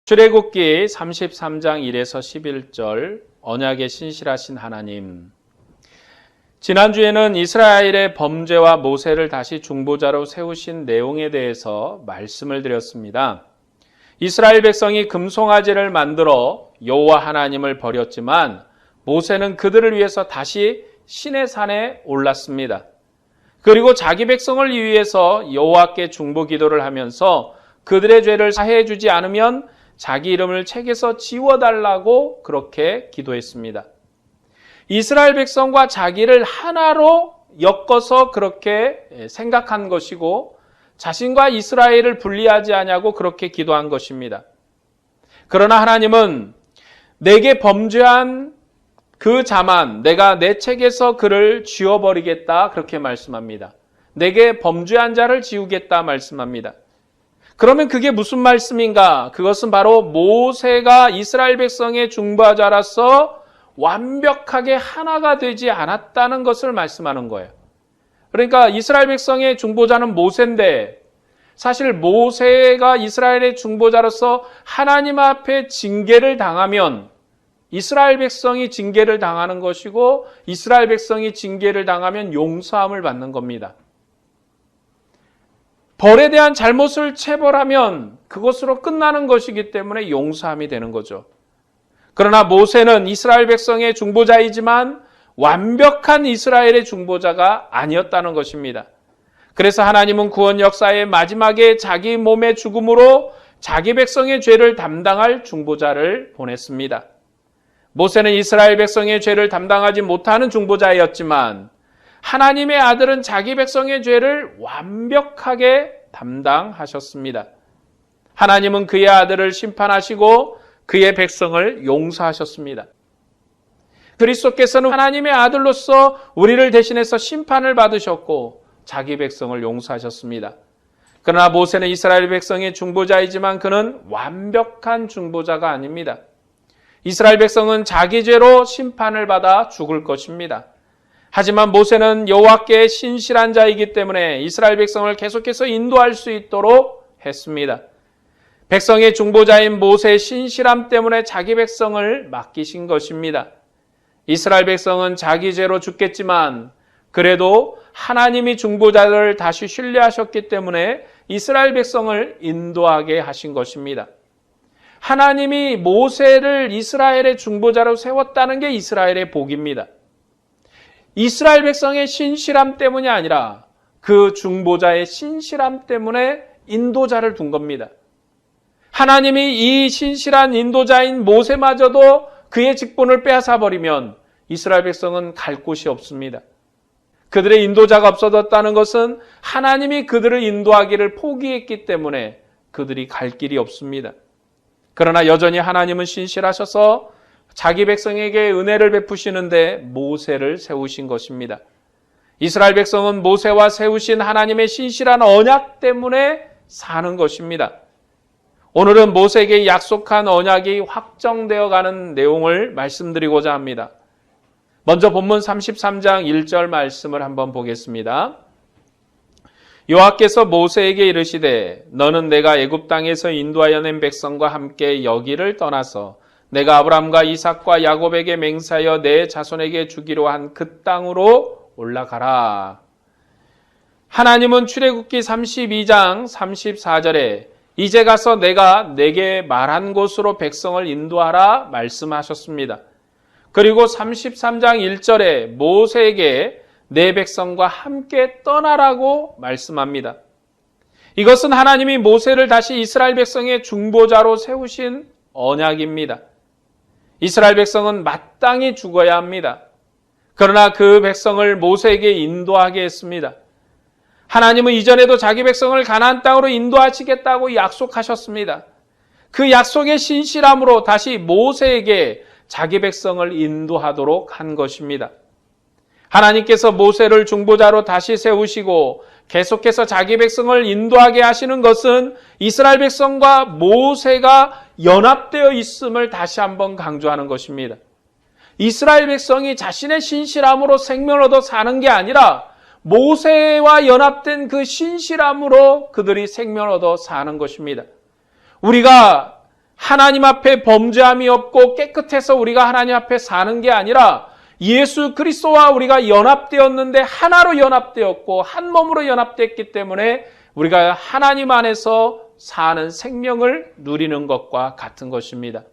출애굽기 33장 1에서 11절 언약에 신실하신 하나님. 지난주에는 이스라엘의 범죄와 모세를 다시 중보자로 세우신 내용에 대해서 말씀을 드렸습니다. 이스라엘 백성이 금송아지를 만들어 여호와 하나님을 버렸지만 모세는 그들을 위해서 다시 시내 산에 올랐습니다. 그리고 자기 백성을 위해서 여호와께 중보 기도를 하면서 그들의 죄를 사해 주지 않으면 자기 이름을 책에서 지워달라고 그렇게 기도했습니다. 이스라엘 백성과 자기를 하나로 엮어서 그렇게 생각한 것이고 자신과 이스라엘을 분리하지 않냐고 그렇게 기도한 것입니다. 그러나 하나님은 내게 범죄한 그 자만 내가 내 책에서 그를 지워버리겠다 그렇게 말씀합니다. 내게 범죄한 자를 지우겠다 말씀합니다. 그러면 그게 무슨 말씀인가? 그것은 바로 모세가 이스라엘 백성의 중보자로서 완벽하게 하나가 되지 않았다는 것을 말씀하는 거예요. 그러니까 이스라엘 백성의 중보자는 모세인데 사실 모세가 이스라엘의 중보자로서 하나님 앞에 징계를 당하면 이스라엘 백성이 징계를 당하는 것이고 이스라엘 백성이 징계를 당하면 용서함을 받는 겁니다. 벌에 대한 잘못을 체벌하면 그것으로 끝나는 것이기 때문에 용서함이 되는 거죠. 그러나 모세는 이스라엘 백성의 중보자이지만 완벽한 이스라엘의 중보자가 아니었다는 것입니다. 그래서 하나님은 구원 역사의 마지막에 자기 몸의 죽음으로 자기 백성의 죄를 담당할 중보자를 보냈습니다. 모세는 이스라엘 백성의 죄를 담당하지 못하는 중보자였지만 하나님의 아들은 자기 백성의 죄를 완벽하게 담당하셨습니다. 하나님은 그의 아들을 심판하시고 그의 백성을 용서하셨습니다. 그리스도께서는 하나님의 아들로서 우리를 대신해서 심판을 받으셨고 자기 백성을 용서하셨습니다. 그러나 모세는 이스라엘 백성의 중보자이지만 그는 완벽한 중보자가 아닙니다. 이스라엘 백성은 자기 죄로 심판을 받아 죽을 것입니다. 하지만 모세는 여호와께 신실한 자이기 때문에 이스라엘 백성을 계속해서 인도할 수 있도록 했습니다. 백성의 중보자인 모세의 신실함 때문에 자기 백성을 맡기신 것입니다. 이스라엘 백성은 자기 죄로 죽겠지만 그래도 하나님이 중보자를 다시 신뢰하셨기 때문에 이스라엘 백성을 인도하게 하신 것입니다. 하나님이 모세를 이스라엘의 중보자로 세웠다는 게 이스라엘의 복입니다. 이스라엘 백성의 신실함 때문이 아니라 그 중보자의 신실함 때문에 인도자를 둔 겁니다. 하나님이 이 신실한 인도자인 모세마저도 그의 직분을 빼앗아 버리면 이스라엘 백성은 갈 곳이 없습니다. 그들의 인도자가 없어졌다는 것은 하나님이 그들을 인도하기를 포기했기 때문에 그들이 갈 길이 없습니다. 그러나 여전히 하나님은 신실하셔서 자기 백성에게 은혜를 베푸시는데 모세를 세우신 것입니다. 이스라엘 백성은 모세와 세우신 하나님의 신실한 언약 때문에 사는 것입니다. 오늘은 모세에게 약속한 언약이 확정되어 가는 내용을 말씀드리고자 합니다. 먼저 본문 33장 1절 말씀을 한번 보겠습니다. 여호와께서 모세에게 이르시되 너는 내가 애굽 땅에서 인도하여 낸 백성과 함께 여기를 떠나서 내가 아브라함과 이삭과 야곱에게 맹세하여 내 자손에게 주기로 한 그 땅으로 올라가라. 하나님은 출애굽기 32장 34절에 이제 가서 내가 내게 말한 곳으로 백성을 인도하라 말씀하셨습니다. 그리고 33장 1절에 모세에게 내 백성과 함께 떠나라고 말씀합니다. 이것은 하나님이 모세를 다시 이스라엘 백성의 중보자로 세우신 언약입니다. 이스라엘 백성은 마땅히 죽어야 합니다. 그러나 그 백성을 모세에게 인도하게 했습니다. 하나님은 이전에도 자기 백성을 가나안 땅으로 인도하시겠다고 약속하셨습니다. 그 약속의 신실함으로 다시 모세에게 자기 백성을 인도하도록 한 것입니다. 하나님께서 모세를 중보자로 다시 세우시고 계속해서 자기 백성을 인도하게 하시는 것은 이스라엘 백성과 모세가 연합되어 있음을 다시 한번 강조하는 것입니다. 이스라엘 백성이 자신의 신실함으로 생명을 얻어 사는 게 아니라 모세와 연합된 그 신실함으로 그들이 생명을 얻어 사는 것입니다. 우리가 하나님 앞에 범죄함이 없고 깨끗해서 우리가 하나님 앞에 사는 게 아니라 예수 그리스도와 우리가 연합되었는데 하나로 연합되었고 한 몸으로 연합됐기 때문에 우리가 하나님 안에서 사는 생명을 누리는 것과 같은 것입니다.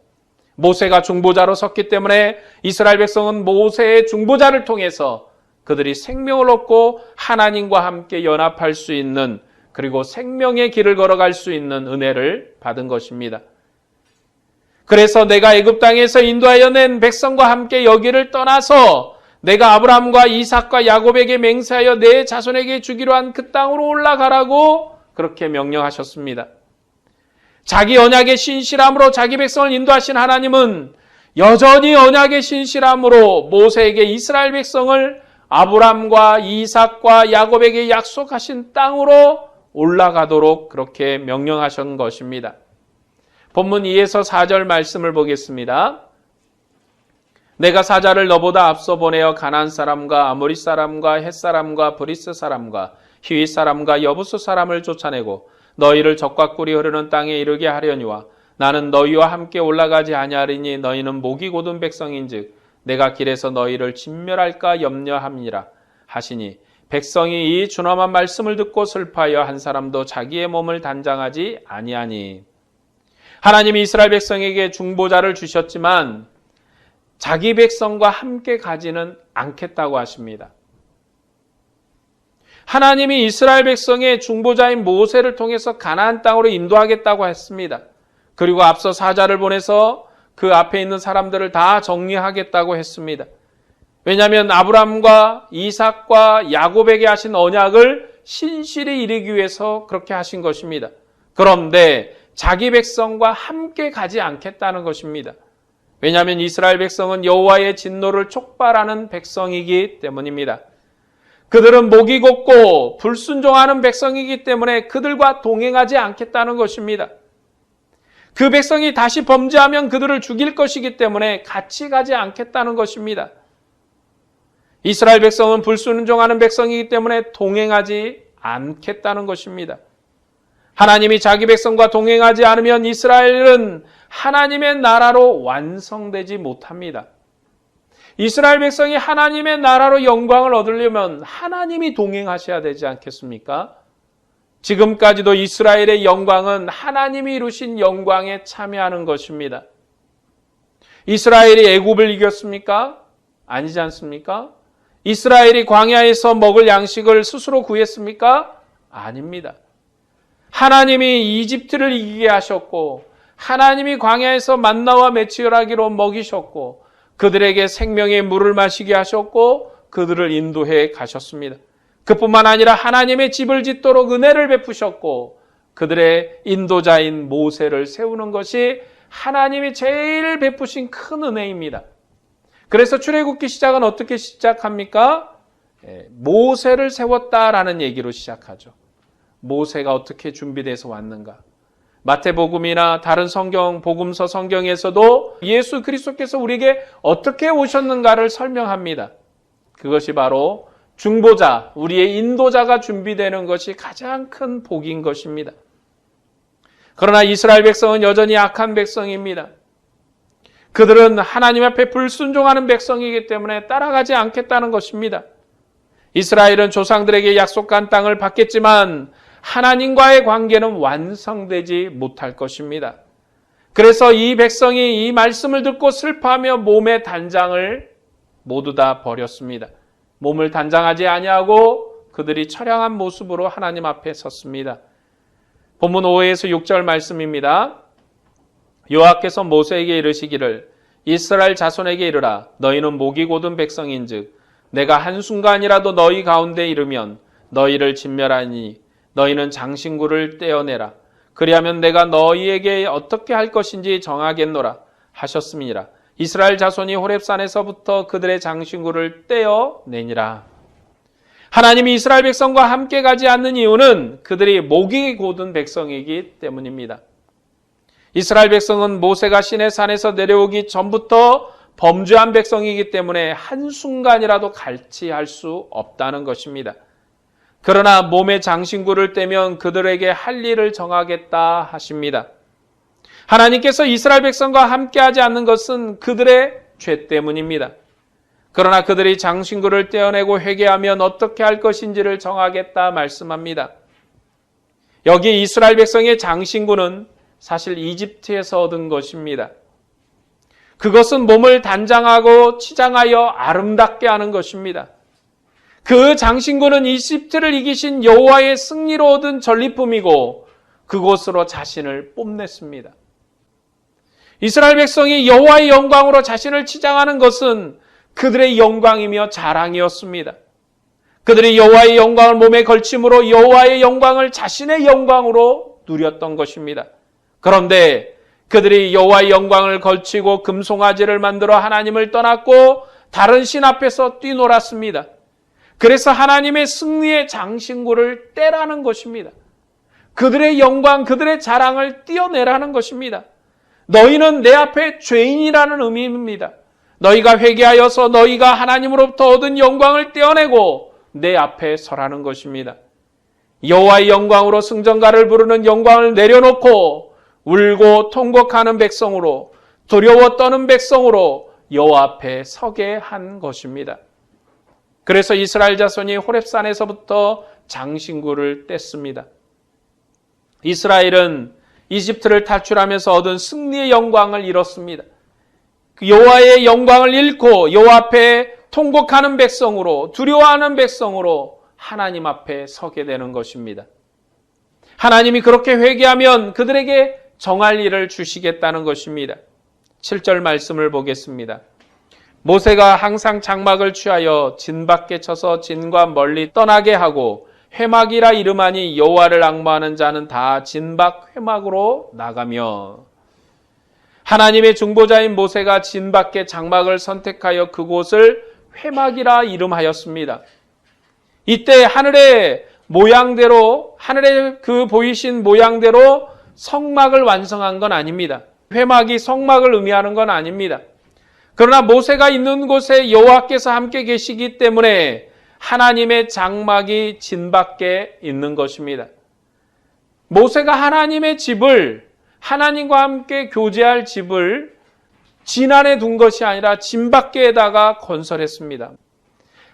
모세가 중보자로 섰기 때문에 이스라엘 백성은 모세의 중보자를 통해서 그들이 생명을 얻고 하나님과 함께 연합할 수 있는, 그리고 생명의 길을 걸어갈 수 있는 은혜를 받은 것입니다. 그래서 내가 애굽 땅에서 인도하여 낸 백성과 함께 여기를 떠나서 내가 아브라함과 이삭과 야곱에게 맹세하여 내 자손에게 주기로 한 그 땅으로 올라가라고 그렇게 명령하셨습니다. 자기 언약의 신실함으로 자기 백성을 인도하신 하나님은 여전히 언약의 신실함으로 모세에게 이스라엘 백성을 아브라함과 이삭과 야곱에게 약속하신 땅으로 올라가도록 그렇게 명령하신 것입니다. 본문 2에서 4절 말씀을 보겠습니다. 내가 사자를 너보다 앞서 보내어 가나안 사람과 아모리 사람과 헷 사람과 브리스 사람과 히윗 사람과 여부스 사람을 쫓아내고 너희를 적과 꿀이 흐르는 땅에 이르게 하려니와 나는 너희와 함께 올라가지 아니하리니 너희는 목이 곧은 백성인즉 내가 길에서 너희를 진멸할까 염려함이라 하시니 백성이 이 준엄한 말씀을 듣고 슬퍼하여 한 사람도 자기의 몸을 단장하지 아니하니. 하나님이 이스라엘 백성에게 중보자를 주셨지만 자기 백성과 함께 가지는 않겠다고 하십니다. 하나님이 이스라엘 백성의 중보자인 모세를 통해서 가나안 땅으로 인도하겠다고 했습니다. 그리고 앞서 사자를 보내서 그 앞에 있는 사람들을 다 정리하겠다고 했습니다. 왜냐하면 아브라함과 이삭과 야곱에게 하신 언약을 신실히 이루기 위해서 그렇게 하신 것입니다. 그런데 자기 백성과 함께 가지 않겠다는 것입니다. 왜냐하면 이스라엘 백성은 여호와의 진노를 촉발하는 백성이기 때문입니다. 그들은 목이 곧고 불순종하는 백성이기 때문에 그들과 동행하지 않겠다는 것입니다. 그 백성이 다시 범죄하면 그들을 죽일 것이기 때문에 같이 가지 않겠다는 것입니다. 이스라엘 백성은 불순종하는 백성이기 때문에 동행하지 않겠다는 것입니다. 하나님이 자기 백성과 동행하지 않으면 이스라엘은 하나님의 나라로 완성되지 못합니다. 이스라엘 백성이 하나님의 나라로 영광을 얻으려면 하나님이 동행하셔야 되지 않겠습니까? 지금까지도 이스라엘의 영광은 하나님이 이루신 영광에 참여하는 것입니다. 이스라엘이 애굽을 이겼습니까? 아니지 않습니까? 이스라엘이 광야에서 먹을 양식을 스스로 구했습니까? 아닙니다. 하나님이 이집트를 이기게 하셨고 하나님이 광야에서 만나와 메추라기로 먹이셨고 그들에게 생명의 물을 마시게 하셨고 그들을 인도해 가셨습니다. 그뿐만 아니라 하나님의 집을 짓도록 은혜를 베푸셨고 그들의 인도자인 모세를 세우는 것이 하나님이 제일 베푸신 큰 은혜입니다. 그래서 출애굽기 시작은 어떻게 시작합니까? 모세를 세웠다라는 얘기로 시작하죠. 모세가 어떻게 준비돼서 왔는가? 마태복음이나 다른 성경, 복음서 성경에서도 예수 그리스도께서 우리에게 어떻게 오셨는가를 설명합니다. 그것이 바로 중보자, 우리의 인도자가 준비되는 것이 가장 큰 복인 것입니다. 그러나 이스라엘 백성은 여전히 악한 백성입니다. 그들은 하나님 앞에 불순종하는 백성이기 때문에 따라가지 않겠다는 것입니다. 이스라엘은 조상들에게 약속한 땅을 받겠지만 하나님과의 관계는 완성되지 못할 것입니다. 그래서 이 백성이 이 말씀을 듣고 슬퍼하며 몸의 단장을 모두 다 버렸습니다. 몸을 단장하지 아니하고 그들이 처량한 모습으로 하나님 앞에 섰습니다. 본문 5에서 6절 말씀입니다. 여호와께서 모세에게 이르시기를 이스라엘 자손에게 이르라 너희는 목이 곧은 백성인즉 내가 한순간이라도 너희 가운데 이르면 너희를 진멸하니 너희는 장신구를 떼어내라. 그리하면 내가 너희에게 어떻게 할 것인지 정하겠노라 하셨음이니라. 이스라엘 자손이 호렙산에서부터 그들의 장신구를 떼어내니라. 하나님이 이스라엘 백성과 함께 가지 않는 이유는 그들이 목이 곧은 백성이기 때문입니다. 이스라엘 백성은 모세가 시내산에서 내려오기 전부터 범죄한 백성이기 때문에 한순간이라도 같이 할 수 없다는 것입니다. 그러나 몸에 장신구를 떼면 그들에게 할 일을 정하겠다 하십니다. 하나님께서 이스라엘 백성과 함께하지 않는 것은 그들의 죄 때문입니다. 그러나 그들이 장신구를 떼어내고 회개하면 어떻게 할 것인지를 정하겠다 말씀합니다. 여기 이스라엘 백성의 장신구는 사실 이집트에서 얻은 것입니다. 그것은 몸을 단장하고 치장하여 아름답게 하는 것입니다. 그 장신구는 이집트를 이기신 여호와의 승리로 얻은 전리품이고 그곳으로 자신을 뽐냈습니다. 이스라엘 백성이 여호와의 영광으로 자신을 치장하는 것은 그들의 영광이며 자랑이었습니다. 그들이 여호와의 영광을 몸에 걸침으로 여호와의 영광을 자신의 영광으로 누렸던 것입니다. 그런데 그들이 여호와의 영광을 걸치고 금송아지를 만들어 하나님을 떠났고 다른 신 앞에서 뛰놀았습니다. 그래서 하나님의 승리의 장신구를 떼라는 것입니다. 그들의 영광, 그들의 자랑을 떼어내라는 것입니다. 너희는 내 앞에 죄인이라는 의미입니다. 너희가 회개하여서 너희가 하나님으로부터 얻은 영광을 떼어내고 내 앞에 서라는 것입니다. 여호와의 영광으로 승전가를 부르는 영광을 내려놓고 울고 통곡하는 백성으로, 두려워 떠는 백성으로 여호와 앞에 서게 한 것입니다. 그래서 이스라엘 자손이 호렙산에서부터 장신구를 뗐습니다. 이스라엘은 이집트를 탈출하면서 얻은 승리의 영광을 잃었습니다. 여호와의 영광을 잃고 여호와 앞에 통곡하는 백성으로, 두려워하는 백성으로 하나님 앞에 서게 되는 것입니다. 하나님이 그렇게 회개하면 그들에게 정할 일을 주시겠다는 것입니다. 7절 말씀을 보겠습니다. 모세가 항상 장막을 취하여 진 밖에 쳐서 진과 멀리 떠나게 하고 회막이라 이름하니 여호와를 앙모하는 자는 다 진 밖 회막으로 나가며. 하나님의 중보자인 모세가 진 밖에 장막을 선택하여 그곳을 회막이라 이름하였습니다. 이때 하늘의 모양대로, 하늘의 그 보이신 모양대로 성막을 완성한 건 아닙니다. 회막이 성막을 의미하는 건 아닙니다. 그러나 모세가 있는 곳에 여호와께서 함께 계시기 때문에 하나님의 장막이 진 밖에 있는 것입니다. 모세가 하나님의 집을, 하나님과 함께 교제할 집을 진 안에 둔 것이 아니라 진 밖에다가 건설했습니다.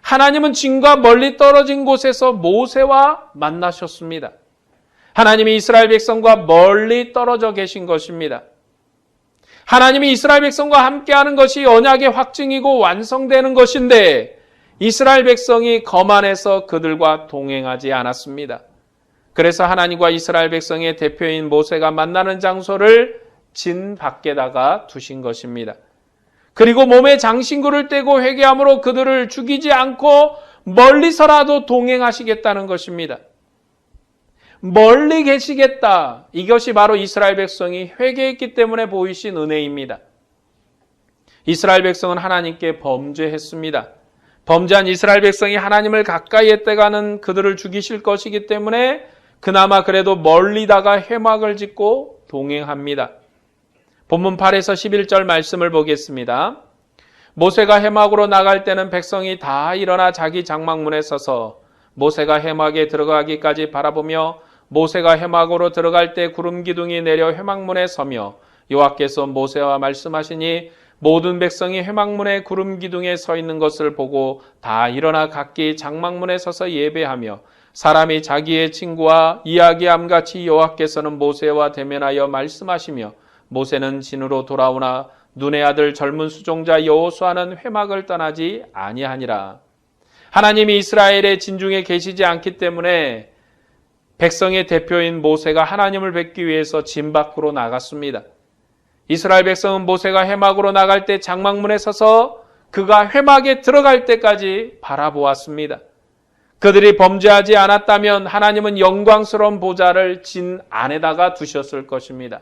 하나님은 진과 멀리 떨어진 곳에서 모세와 만나셨습니다. 하나님이 이스라엘 백성과 멀리 떨어져 계신 것입니다. 하나님이 이스라엘 백성과 함께하는 것이 언약의 확증이고 완성되는 것인데 이스라엘 백성이 거만해서 그들과 동행하지 않았습니다. 그래서 하나님과 이스라엘 백성의 대표인 모세가 만나는 장소를 진 밖에다가 두신 것입니다. 그리고 몸에 장신구를 떼고 회개함으로 그들을 죽이지 않고 멀리서라도 동행하시겠다는 것입니다. 멀리 계시겠다. 이것이 바로 이스라엘 백성이 회개했기 때문에 보이신 은혜입니다. 이스라엘 백성은 하나님께 범죄했습니다. 범죄한 이스라엘 백성이 하나님을 가까이 했다가는 그들을 죽이실 것이기 때문에 그나마 그래도 멀리다가 회막을 짓고 동행합니다. 본문 8에서 11절 말씀을 보겠습니다. 모세가 회막으로 나갈 때는 백성이 다 일어나 자기 장막문에 서서 모세가 회막에 들어가기까지 바라보며 모세가 회막으로 들어갈 때 구름 기둥이 내려 회막문에 서며 여호와께서 모세와 말씀하시니 모든 백성이 회막문에 구름 기둥에 서 있는 것을 보고 다 일어나 각기 장막문에 서서 예배하며 사람이 자기의 친구와 이야기함같이 여호와께서는 모세와 대면하여 말씀하시며 모세는 진으로 돌아오나 눈의 아들 젊은 수종자 여호수아는 회막을 떠나지 아니하니라. 하나님이 이스라엘의 진중에 계시지 않기 때문에 백성의 대표인 모세가 하나님을 뵙기 위해서 진 밖으로 나갔습니다. 이스라엘 백성은 모세가 회막으로 나갈 때 장막문에 서서 그가 회막에 들어갈 때까지 바라보았습니다. 그들이 범죄하지 않았다면 하나님은 영광스러운 보좌를 진 안에다가 두셨을 것입니다.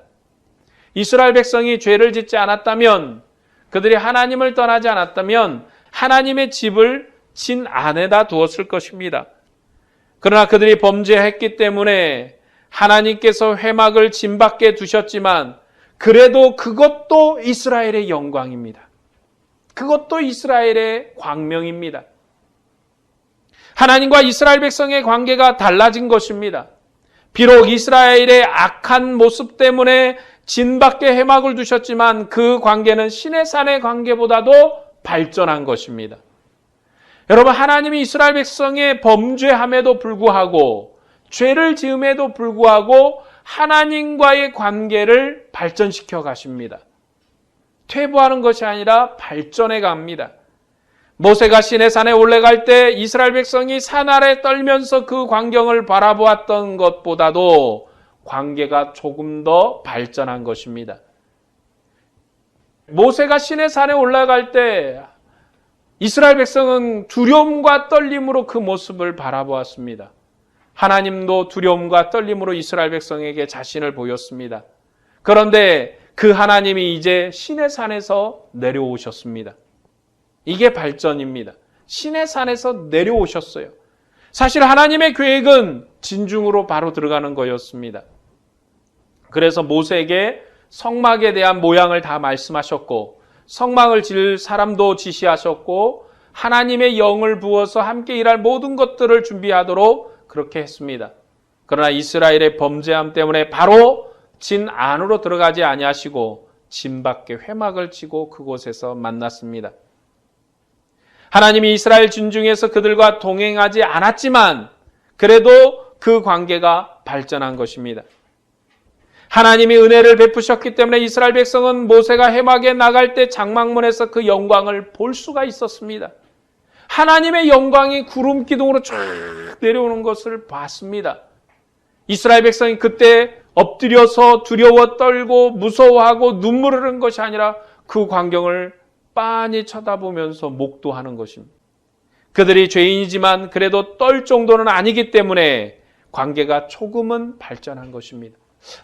이스라엘 백성이 죄를 짓지 않았다면, 그들이 하나님을 떠나지 않았다면 하나님의 집을 진 안에다 두었을 것입니다. 그러나 그들이 범죄했기 때문에 하나님께서 회막을 진 밖에 두셨지만 그래도 그것도 이스라엘의 영광입니다. 그것도 이스라엘의 광명입니다. 하나님과 이스라엘 백성의 관계가 달라진 것입니다. 비록 이스라엘의 악한 모습 때문에 진밖에 회막을 두셨지만 그 관계는 시내산의 관계보다도 발전한 것입니다. 여러분, 하나님이 이스라엘 백성의 범죄함에도 불구하고 죄를 지음에도 불구하고 하나님과의 관계를 발전시켜 가십니다. 퇴보하는 것이 아니라 발전해 갑니다. 모세가 시내산에 올라갈 때 이스라엘 백성이 산 아래 떨면서 그 광경을 바라보았던 것보다도 관계가 조금 더 발전한 것입니다. 모세가 시내산에 올라갈 때 이스라엘 백성은 두려움과 떨림으로 그 모습을 바라보았습니다. 하나님도 두려움과 떨림으로 이스라엘 백성에게 자신을 보였습니다. 그런데 그 하나님이 이제 시내산에서 내려오셨습니다. 이게 발전입니다. 시내산에서 내려오셨어요. 사실 하나님의 계획은 진중으로 바로 들어가는 거였습니다. 그래서 모세에게 성막에 대한 모양을 다 말씀하셨고 성막을 지을 사람도 지시하셨고 하나님의 영을 부어서 함께 일할 모든 것들을 준비하도록 그렇게 했습니다. 그러나 이스라엘의 범죄함 때문에 바로 진 안으로 들어가지 아니하시고 진 밖에 회막을 치고 그곳에서 만났습니다. 하나님이 이스라엘 진중에서 그들과 동행하지 않았지만 그래도 그 관계가 발전한 것입니다. 하나님이 은혜를 베푸셨기 때문에 이스라엘 백성은 모세가 회막에 나갈 때 장막문에서 그 영광을 볼 수가 있었습니다. 하나님의 영광이 구름 기둥으로 쫙 내려오는 것을 봤습니다. 이스라엘 백성이 그때 엎드려서 두려워 떨고 무서워하고 눈물을 흘린 것이 아니라 그 광경을 빤히 쳐다보면서 목도하는 것입니다. 그들이 죄인이지만 그래도 떨 정도는 아니기 때문에 관계가 조금은 발전한 것입니다.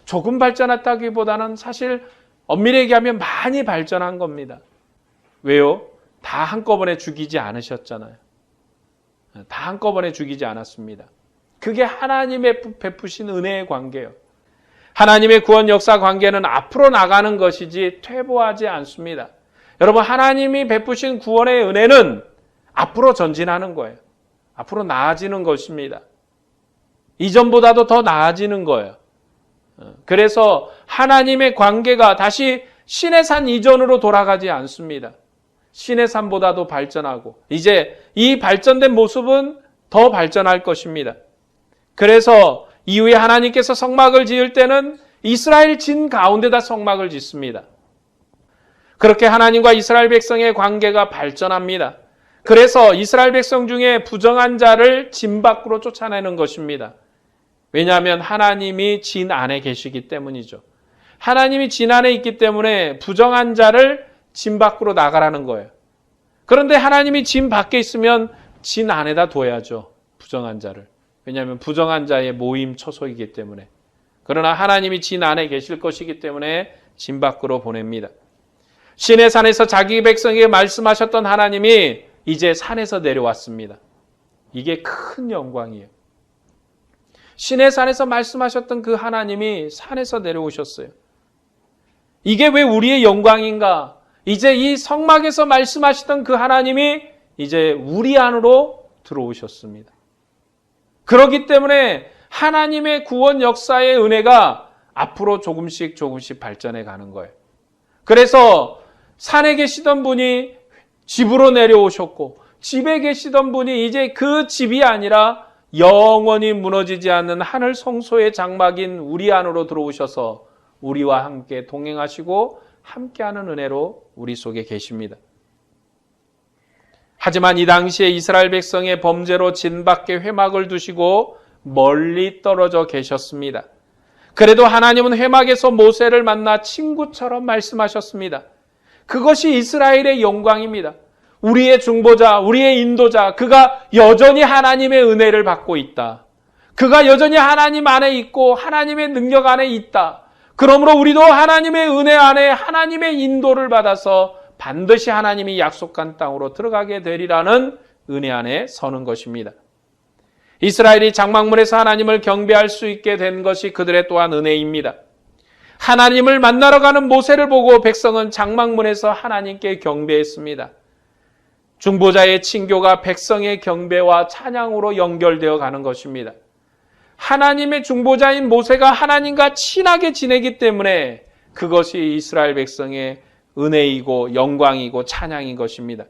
조금 발전했다기보다는 사실 엄밀히 얘기하면 많이 발전한 겁니다. 왜요? 다 한꺼번에 죽이지 않으셨잖아요. 다 한꺼번에 죽이지 않았습니다. 그게 하나님의 베푸신 은혜의 관계예요. 하나님의 구원 역사 관계는 앞으로 나가는 것이지 퇴보하지 않습니다. 여러분, 하나님이 베푸신 구원의 은혜는 앞으로 전진하는 거예요. 앞으로 나아지는 것입니다. 이전보다도 더 나아지는 거예요. 그래서 하나님의 관계가 다시 시내산 이전으로 돌아가지 않습니다. 시내산보다도 발전하고 이제 이 발전된 모습은 더 발전할 것입니다. 그래서 이후에 하나님께서 성막을 지을 때는 이스라엘 진 가운데다 성막을 짓습니다. 그렇게 하나님과 이스라엘 백성의 관계가 발전합니다. 그래서 이스라엘 백성 중에 부정한 자를 진 밖으로 쫓아내는 것입니다. 왜냐하면 하나님이 진 안에 계시기 때문이죠. 하나님이 진 안에 있기 때문에 부정한 자를 진 밖으로 나가라는 거예요. 그런데 하나님이 진 밖에 있으면 진 안에다 둬야죠. 부정한 자를. 왜냐하면 부정한 자의 모임 처소이기 때문에. 그러나 하나님이 진 안에 계실 것이기 때문에 진 밖으로 보냅니다. 시내 산에서 자기 백성에게 말씀하셨던 하나님이 이제 산에서 내려왔습니다. 이게 큰 영광이에요. 시내 산에서 말씀하셨던 그 하나님이 산에서 내려오셨어요. 이게 왜 우리의 영광인가? 이제 이 성막에서 말씀하시던 그 하나님이 이제 우리 안으로 들어오셨습니다. 그렇기 때문에 하나님의 구원 역사의 은혜가 앞으로 조금씩 발전해 가는 거예요. 그래서 산에 계시던 분이 집으로 내려오셨고 집에 계시던 분이 이제 그 집이 아니라 영원히 무너지지 않는 하늘 성소의 장막인 우리 안으로 들어오셔서 우리와 함께 동행하시고 함께하는 은혜로 우리 속에 계십니다. 하지만 이 당시에 이스라엘 백성의 범죄로 진 밖에 회막을 두시고 멀리 떨어져 계셨습니다. 그래도 하나님은 회막에서 모세를 만나 친구처럼 말씀하셨습니다. 그것이 이스라엘의 영광입니다. 우리의 중보자, 우리의 인도자, 그가 여전히 하나님의 은혜를 받고 있다. 그가 여전히 하나님 안에 있고 하나님의 능력 안에 있다. 그러므로 우리도 하나님의 은혜 안에 하나님의 인도를 받아서 반드시 하나님이 약속한 땅으로 들어가게 되리라는 은혜 안에 서는 것입니다. 이스라엘이 장막문에서 하나님을 경배할 수 있게 된 것이 그들의 또한 은혜입니다. 하나님을 만나러 가는 모세를 보고 백성은 장막문에서 하나님께 경배했습니다. 중보자의 친교가 백성의 경배와 찬양으로 연결되어 가는 것입니다. 하나님의 중보자인 모세가 하나님과 친하게 지내기 때문에 그것이 이스라엘 백성의 은혜이고 영광이고 찬양인 것입니다.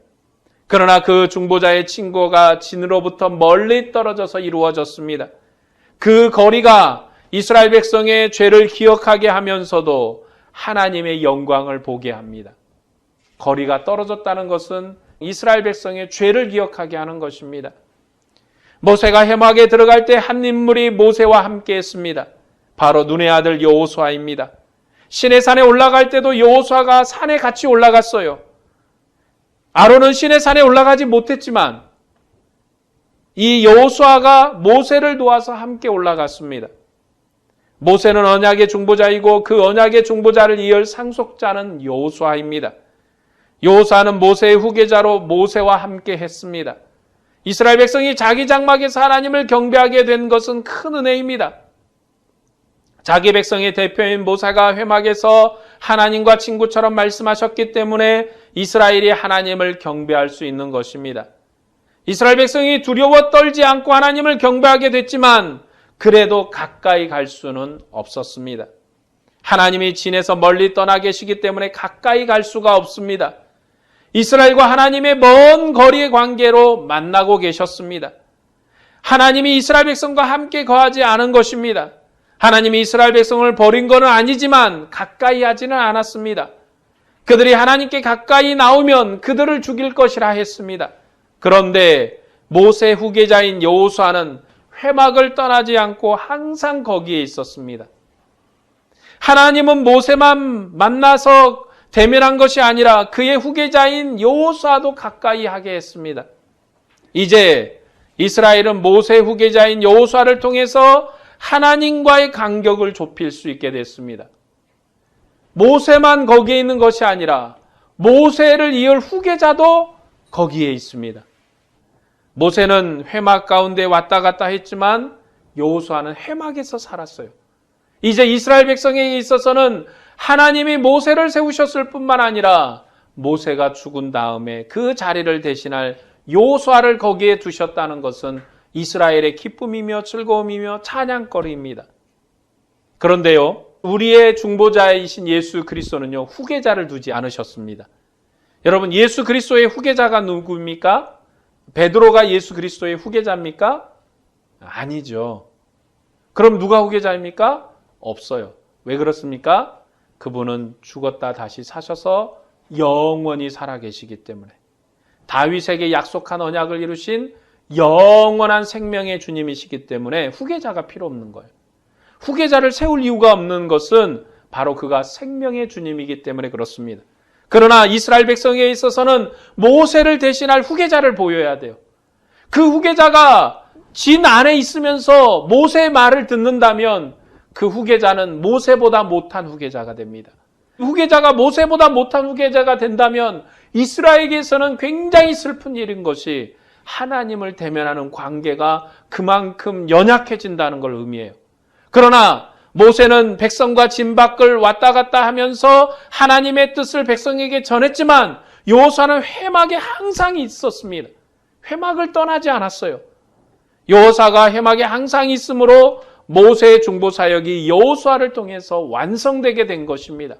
그러나 그 중보자의 친구가 진으로부터 멀리 떨어져서 이루어졌습니다. 그 거리가 이스라엘 백성의 죄를 기억하게 하면서도 하나님의 영광을 보게 합니다. 거리가 떨어졌다는 것은 이스라엘 백성의 죄를 기억하게 하는 것입니다. 모세가 회막에 들어갈 때 한 인물이 모세와 함께 했습니다. 바로 눈의 아들 여호수아입니다. 시내산에 올라갈 때도 여호수아가 산에 같이 올라갔어요. 아론은 시내산에 올라가지 못했지만 이 여호수아가 모세를 도와서 함께 올라갔습니다. 모세는 언약의 중보자이고 그 언약의 중보자를 이을 상속자는 여호수아입니다. 여호수아는 모세의 후계자로 모세와 함께 했습니다. 이스라엘 백성이 자기 장막에서 하나님을 경배하게 된 것은 큰 은혜입니다. 자기 백성의 대표인 모세가 회막에서 하나님과 친구처럼 말씀하셨기 때문에 이스라엘이 하나님을 경배할 수 있는 것입니다. 이스라엘 백성이 두려워 떨지 않고 하나님을 경배하게 됐지만 그래도 가까이 갈 수는 없었습니다. 하나님이 진에서 멀리 떠나 계시기 때문에 가까이 갈 수가 없습니다. 이스라엘과 하나님의 먼 거리의 관계로 만나고 계셨습니다. 하나님이 이스라엘 백성과 함께 거하지 않은 것입니다. 하나님이 이스라엘 백성을 버린 것은 아니지만 가까이 하지는 않았습니다. 그들이 하나님께 가까이 나오면 그들을 죽일 것이라 했습니다. 그런데 모세 후계자인 여호수아는 회막을 떠나지 않고 항상 거기에 있었습니다. 하나님은 모세만 만나서 대면한 것이 아니라 그의 후계자인 여호수아도 가까이 하게 했습니다. 이제 이스라엘은 모세 후계자인 여호수아를 통해서 하나님과의 간격을 좁힐 수 있게 됐습니다. 모세만 거기에 있는 것이 아니라 모세를 이을 후계자도 거기에 있습니다. 모세는 회막 가운데 왔다 갔다 했지만 여호수아는 회막에서 살았어요. 이제 이스라엘 백성에게 있어서는 하나님이 모세를 세우셨을 뿐만 아니라 모세가 죽은 다음에 그 자리를 대신할 여호수아를 거기에 두셨다는 것은 이스라엘의 기쁨이며 즐거움이며 찬양거리입니다. 그런데요, 우리의 중보자이신 예수 그리스도는요, 후계자를 두지 않으셨습니다. 여러분, 예수 그리스도의 후계자가 누구입니까? 베드로가 예수 그리스도의 후계자입니까? 아니죠. 그럼 누가 후계자입니까? 없어요. 왜 그렇습니까? 그분은 죽었다 다시 사셔서 영원히 살아계시기 때문에 다윗에게 약속한 언약을 이루신 영원한 생명의 주님이시기 때문에 후계자가 필요 없는 거예요. 후계자를 세울 이유가 없는 것은 바로 그가 생명의 주님이기 때문에 그렇습니다. 그러나 이스라엘 백성에 있어서는 모세를 대신할 후계자를 보여야 돼요. 그 후계자가 진 안에 있으면서 모세의 말을 듣는다면 그 후계자는 모세보다 못한 후계자가 됩니다. 후계자가 모세보다 못한 후계자가 된다면 이스라엘에게서는 굉장히 슬픈 일인 것이 하나님을 대면하는 관계가 그만큼 연약해진다는 걸 의미해요. 그러나 모세는 백성과 진 밖을 왔다 갔다 하면서 하나님의 뜻을 백성에게 전했지만 여호수아는 회막에 항상 있었습니다. 회막을 떠나지 않았어요. 여호수아가 회막에 항상 있으므로 모세의 중보 사역이 여호수아를 통해서 완성되게 된 것입니다.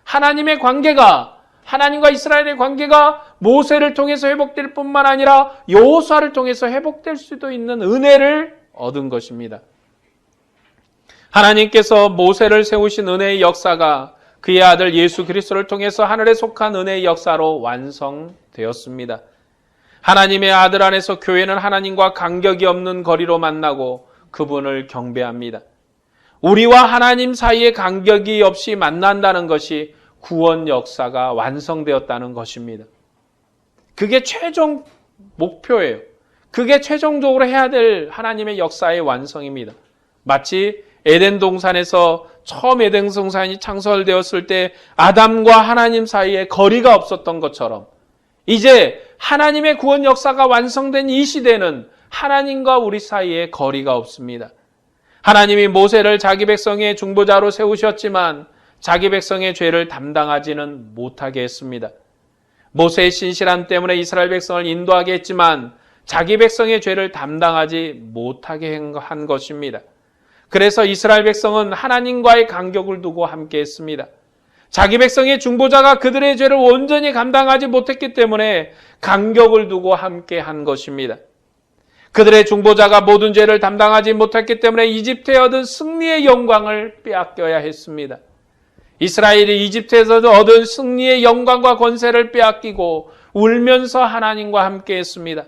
하나님의 관계가, 하나님과 이스라엘의 관계가 모세를 통해서 회복될 뿐만 아니라 여호수아를 통해서 회복될 수도 있는 은혜를 얻은 것입니다. 하나님께서 모세를 세우신 은혜의 역사가 그의 아들 예수 그리스도를 통해서 하늘에 속한 은혜의 역사로 완성되었습니다. 하나님의 아들 안에서 교회는 하나님과 간격이 없는 거리로 만나고 그분을 경배합니다. 우리와 하나님 사이에 간격이 없이 만난다는 것이 구원 역사가 완성되었다는 것입니다. 그게 최종 목표예요. 그게 최종적으로 해야 될 하나님의 역사의 완성입니다. 마치 에덴 동산에서 처음 에덴 동산이 창설되었을 때 아담과 하나님 사이에 거리가 없었던 것처럼 이제 하나님의 구원 역사가 완성된 이 시대는 하나님과 우리 사이에 거리가 없습니다. 하나님이 모세를 자기 백성의 중보자로 세우셨지만 자기 백성의 죄를 담당하지는 못하게 했습니다. 모세의 신실함 때문에 이스라엘 백성을 인도하게 했지만 자기 백성의 죄를 담당하지 못하게 한 것입니다. 그래서 이스라엘 백성은 하나님과의 간격을 두고 함께했습니다. 자기 백성의 중보자가 그들의 죄를 온전히 감당하지 못했기 때문에 간격을 두고 함께한 것입니다. 그들의 중보자가 모든 죄를 담당하지 못했기 때문에 이집트에 얻은 승리의 영광을 빼앗겨야 했습니다. 이스라엘이 이집트에서 얻은 승리의 영광과 권세를 빼앗기고 울면서 하나님과 함께했습니다.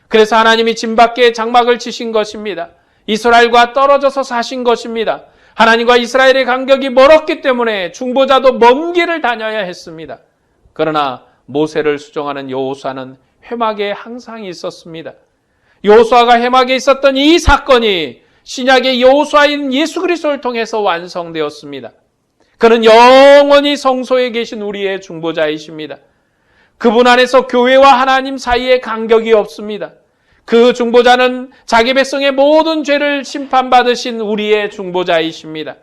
그래서 하나님이 진밖에 장막을 치신 것입니다. 이스라엘과 떨어져서 사신 것입니다. 하나님과 이스라엘의 간격이 멀었기 때문에 중보자도 먼 길을 다녀야 했습니다. 그러나 모세를 수종하는 여호수아는 회막에 항상 있었습니다. 여호수아가 회막에 있었던 이 사건이 신약의 여호수아인 예수 그리스도를 통해서 완성되었습니다. 그는 영원히 성소에 계신 우리의 중보자이십니다. 그분 안에서 교회와 하나님 사이에 간격이 없습니다. 그 중보자는 자기 백성의 모든 죄를 심판받으신 우리의 중보자이십니다.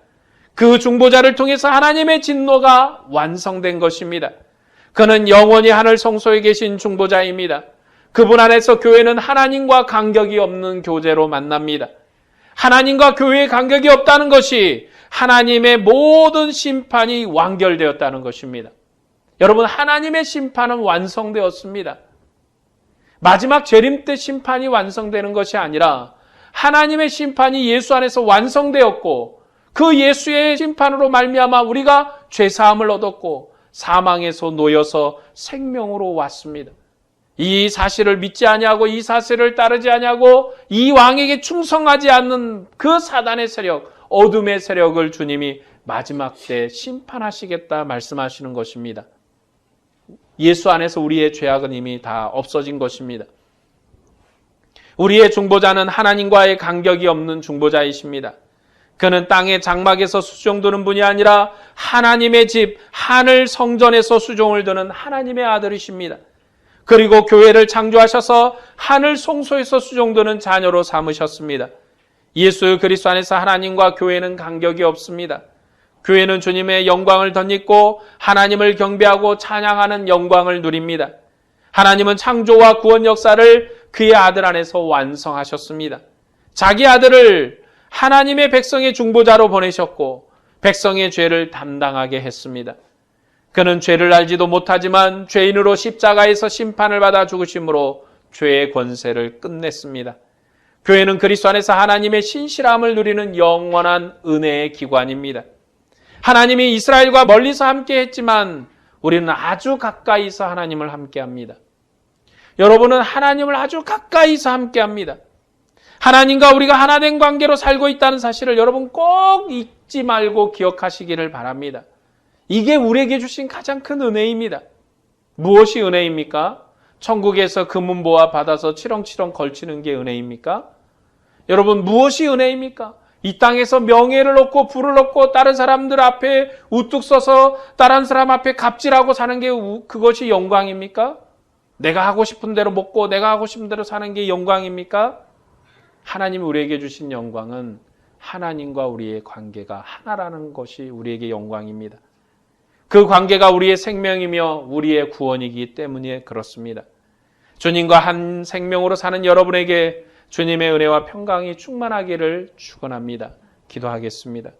그 중보자를 통해서 하나님의 진노가 완성된 것입니다. 그는 영원히 하늘 성소에 계신 중보자입니다. 그분 안에서 교회는 하나님과 간격이 없는 교제로 만납니다. 하나님과 교회의 간격이 없다는 것이 하나님의 모든 심판이 완결되었다는 것입니다. 여러분, 하나님의 심판은 완성되었습니다. 마지막 재림 때 심판이 완성되는 것이 아니라 하나님의 심판이 예수 안에서 완성되었고 그 예수의 심판으로 말미암아 우리가 죄사함을 얻었고 사망에서 놓여서 생명으로 왔습니다. 이 사실을 믿지 아니하고 이 사실을 따르지 아니하고 이 왕에게 충성하지 않는 그 사단의 세력, 어둠의 세력을 주님이 마지막 때 심판하시겠다 말씀하시는 것입니다. 예수 안에서 우리의 죄악은 이미 다 없어진 것입니다. 우리의 중보자는 하나님과의 간격이 없는 중보자이십니다. 그는 땅의 장막에서 수종드는 분이 아니라 하나님의 집, 하늘 성전에서 수종을 드는 하나님의 아들이십니다. 그리고 교회를 창조하셔서 하늘 성소에서 수종드는 자녀로 삼으셨습니다. 예수 그리스도 안에서 하나님과 교회는 간격이 없습니다. 교회는 주님의 영광을 덧입고 하나님을 경배하고 찬양하는 영광을 누립니다. 하나님은 창조와 구원 역사를 그의 아들 안에서 완성하셨습니다. 자기 아들을 하나님의 백성의 중보자로 보내셨고 백성의 죄를 담당하게 했습니다. 그는 죄를 알지도 못하지만 죄인으로 십자가에서 심판을 받아 죽으심으로 죄의 권세를 끝냈습니다. 교회는 그리스도 안에서 하나님의 신실함을 누리는 영원한 은혜의 기관입니다. 하나님이 이스라엘과 멀리서 함께 했지만 우리는 아주 가까이서 하나님을 함께 합니다. 여러분은 하나님을 아주 가까이서 함께 합니다. 하나님과 우리가 하나된 관계로 살고 있다는 사실을 여러분 꼭 잊지 말고 기억하시기를 바랍니다. 이게 우리에게 주신 가장 큰 은혜입니다. 무엇이 은혜입니까? 천국에서 금은보화 받아서 치렁치렁 걸치는 게 은혜입니까? 여러분, 무엇이 은혜입니까? 이 땅에서 명예를 얻고 부를 얻고 다른 사람들 앞에 우뚝 서서 다른 사람 앞에 갑질하고 사는 게 그것이 영광입니까? 내가 하고 싶은 대로 먹고 내가 하고 싶은 대로 사는 게 영광입니까? 하나님이 우리에게 주신 영광은 하나님과 우리의 관계가 하나라는 것이 우리에게 영광입니다. 그 관계가 우리의 생명이며 우리의 구원이기 때문에 그렇습니다. 주님과 한 생명으로 사는 여러분에게 주님의 은혜와 평강이 충만하기를 축원합니다. 기도하겠습니다.